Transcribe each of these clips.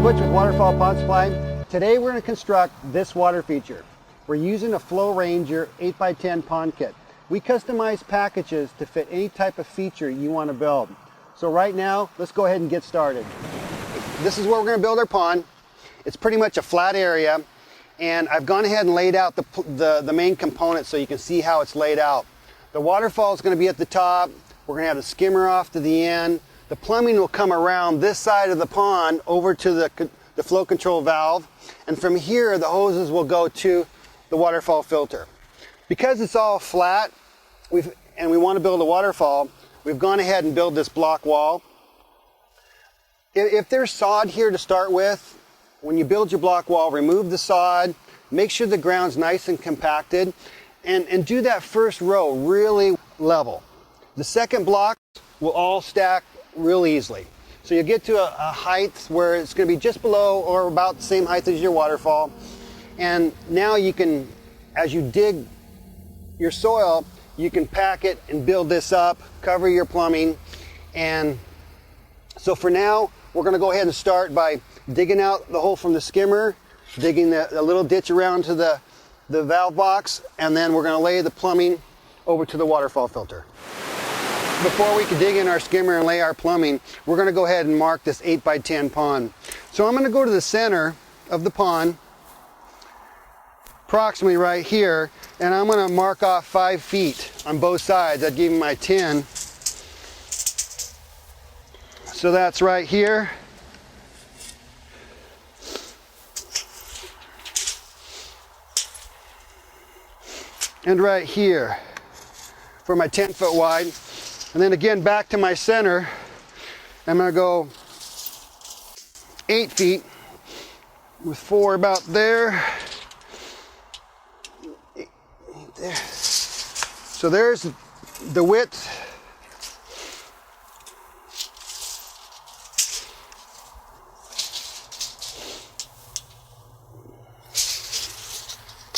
Butch with Waterfall Pond Supply. Today we're going to construct this water feature. We're using a Flow Ranger 8x10 pond kit. We customize packages to fit any type of feature you want to build. So right now, let's go ahead and get started. This is where we're going to build our pond. It's pretty much a flat area, and I've gone ahead and laid out the main components so you can see how it's laid out. The waterfall is going to be at the top. We're going to have the skimmer off to the end. The plumbing will come around this side of the pond over to the flow control valve, and from here the hoses will go to the waterfall filter. Because it's all flat and we want to build a waterfall, we've gone ahead and built this block wall. If there's sod here to start with, when you build your block wall, remove the sod, make sure the ground's nice and compacted, and do that first row really level. The second block will all stack real easily. So you get to a height where it's going to be just below or about the same height as your waterfall. And now you can, as you dig your soil, you can pack it and build this up, cover your plumbing. And so for now, we're going to go ahead and start by digging out the hole from the skimmer, digging a little ditch around to the valve box, and then we're going to lay the plumbing over to the waterfall filter. Before we can dig in our skimmer and lay our plumbing, we're going to go ahead and mark this 8x10 pond. So I'm going to go to the center of the pond, approximately right here, and I'm going to mark off 5 feet on both sides. I'd give you my 10. So that's right here. And right here for my 10-foot wide. And then again back to my center, I'm going to go 8 feet with 4 about there. There. So there's the width.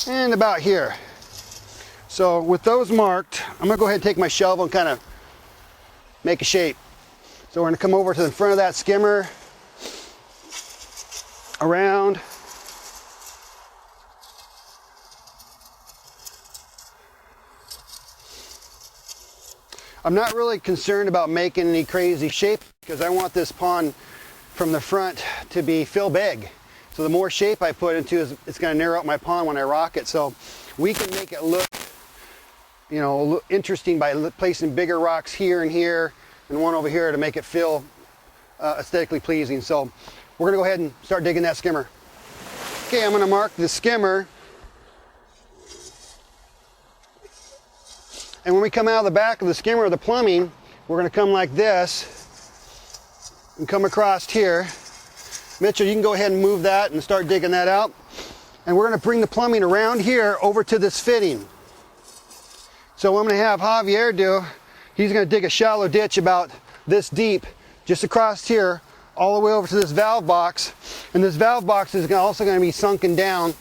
And about here. So with those marked, I'm going to go ahead and take my shovel and kind of make a shape. So we're going to come over to the front of that skimmer, around, I'm not really concerned about making any crazy shape because I want this pond from the front to be fill big. So the more shape I put into it, it's going to narrow out my pond when I rock it. So we can make it look, you know, interesting by placing bigger rocks here and here and one over here to make it feel aesthetically pleasing. So we're going to go ahead and start digging that skimmer. Okay, I'm going to mark the skimmer. And when we come out of the back of the skimmer of the plumbing, we're going to come like this and come across here. Mitchell, you can go ahead and move that and start digging that out. And we're going to bring the plumbing around here over to this fitting. So what I'm going to have Javier do, he's going to dig a shallow ditch about this deep, just across here, all the way over to this valve box. And this valve box is also going to be sunken down.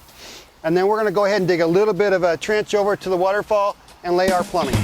And then we're going to go ahead and dig a little bit of a trench over to the waterfall and lay our plumbing.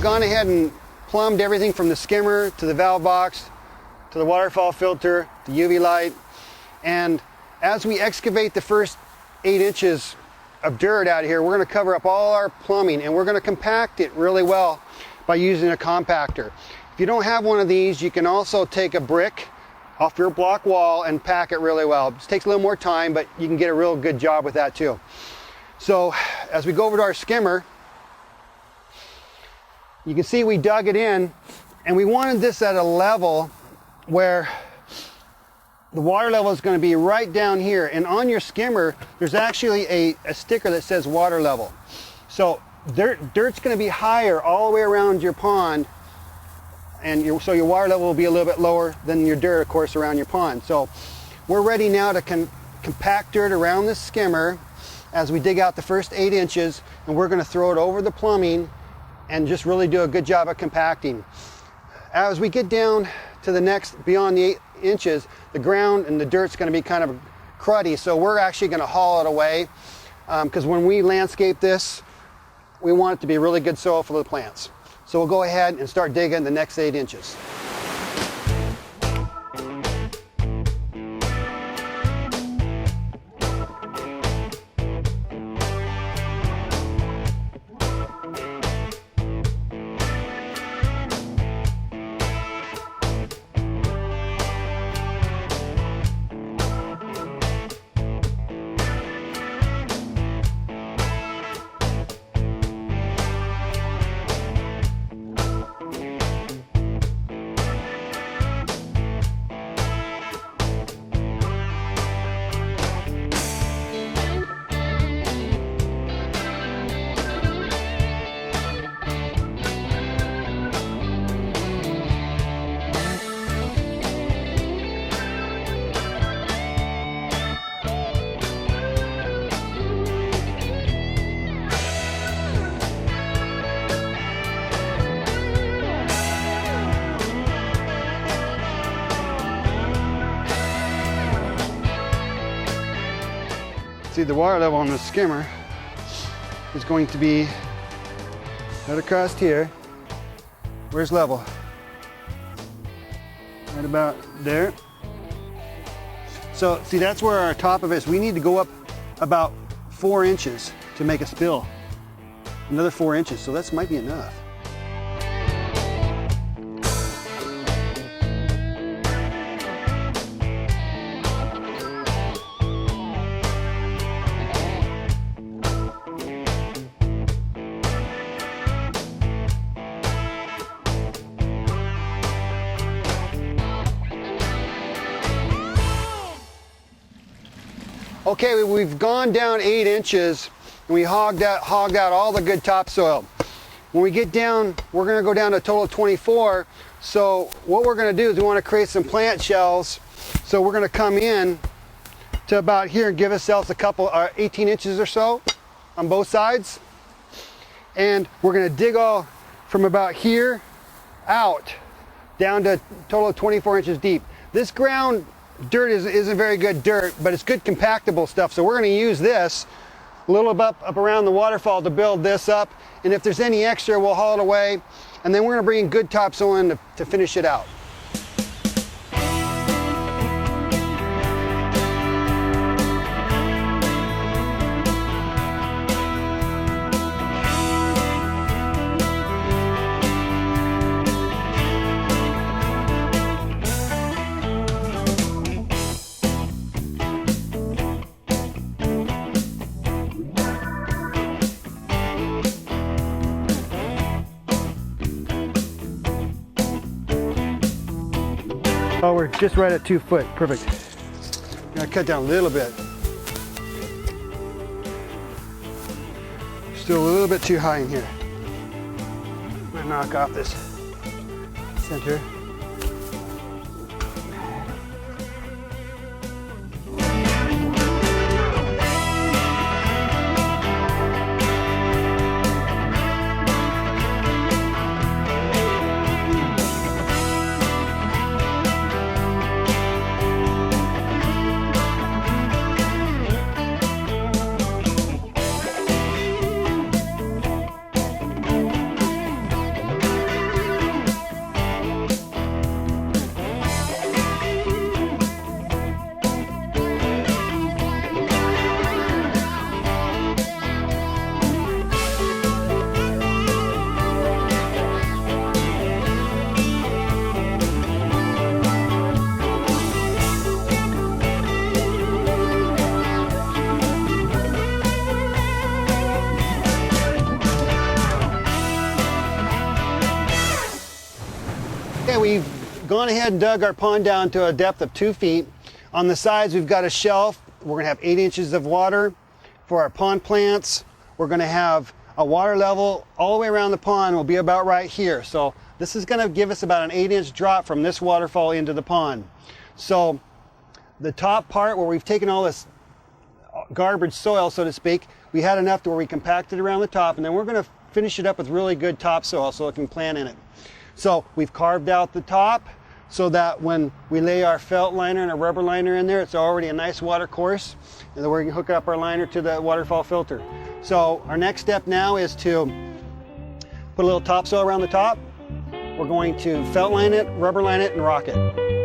gone ahead and plumbed everything from the skimmer to the valve box to the waterfall filter, the UV light. And as we excavate the first 8 inches of dirt out of here, we're going to cover up all our plumbing, and we're going to compact it really well by using a compactor. If you don't have one of these, you can also take a brick off your block wall and pack it really well. It takes a little more time, but you can get a real good job with that too. So as we go over to our skimmer, you can see we dug it in, and we wanted this at a level where the water level is going to be right down here. And on your skimmer, there's actually a sticker that says water level. So dirt's going to be higher all the way around your pond, and so your water level will be a little bit lower than your dirt, of course, around your pond. So we're ready now to compact dirt around the skimmer as we dig out the first 8 inches, and we're going to throw it over the plumbing and just really do a good job of compacting. As we get down to the next, beyond the 8 inches, the ground and the dirt's going to be kind of cruddy, so we're actually going to haul it away, because when we landscape this, we want it to be really good soil for the plants. So we'll go ahead and start digging the next 8 inches. See, the water level on the skimmer is going to be right across here. Where's level? Right about there. So see, that's where our top of it is. We need to go up about 4 inches to make a spill. Another 4 inches, so that might be enough. Okay, we've gone down 8 inches and we hogged out all the good topsoil. When we get down, we're going to go down to a total of 24. So what we're going to do is we want to create some plant shells. So we're going to come in to about here and give ourselves a couple 18 inches or so on both sides. And we're going to dig all from about here out down to a total of 24 inches deep. This ground dirt isn't very good dirt, but it's good compactable stuff. So we're going to use this a little up around the waterfall to build this up. And if there's any extra, we'll haul it away. And then we're going to bring in good topsoil in to finish it out. Oh, we're just right at 2 foot. Perfect. Gotta cut down a little bit. Still a little bit too high in here. I'm gonna knock off this center. Okay, we've gone ahead and dug our pond down to a depth of 2 feet. On the sides, we've got a shelf. We're gonna have 8 inches of water for our pond plants. We're gonna have a water level all the way around the pond will be about right here. So this is gonna give us about an 8-inch drop from this waterfall into the pond. So the top part where we've taken all this garbage soil, so to speak, we had enough to where we compacted around the top, and then we're gonna finish it up with really good topsoil so it can plant in it. So we've carved out the top so that when we lay our felt liner and a rubber liner in there, it's already a nice water course, and then we're gonna hook up our liner to the waterfall filter. So our next step now is to put a little topsoil around the top. We're going to felt line it, rubber line it, and rock it.